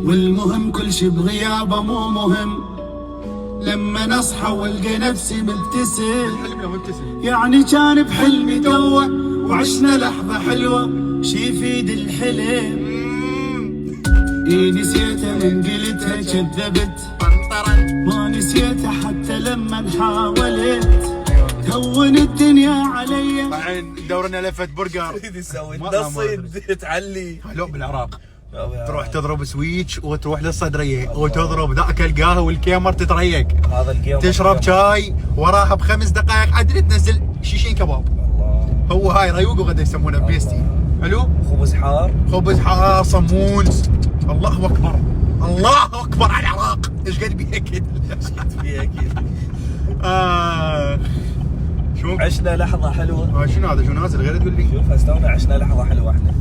والمهم كل شي بغيابه مو مهم. لما نصحى والقى نفسي مبتسم، يعني كان بحلمي توه وعشنا لحظة حلوة، شي يفيد الحلم. نسيتها من قلتها كذبت، ما نسيتها حتى لما حاولت تهون الدنيا علي. بعدين دورنا لفة برجر يسوي تصيد تعلي هلو بالعراق، تروح تضرب سويتش وتروح للصدريه وتضرب ذاك القهوه والكيمر تتريق، هذا الجيم تشرب شاي وراها ب5 دقائق عدل تنزل شيشين كباب. الله. هو هاي ريوق وغدا يسمونه بيستي. حلو، خبز حار، خبز حار صمون. الله اكبر، الله اكبر على العراق. ايش قد بياكل؟ ايش قد بياكل. شوف عشنا لحظة حلوة. شنو هذا؟ شو نازل غير تقول لي؟ شوف هسه عشنا لحظة حلوة احنا.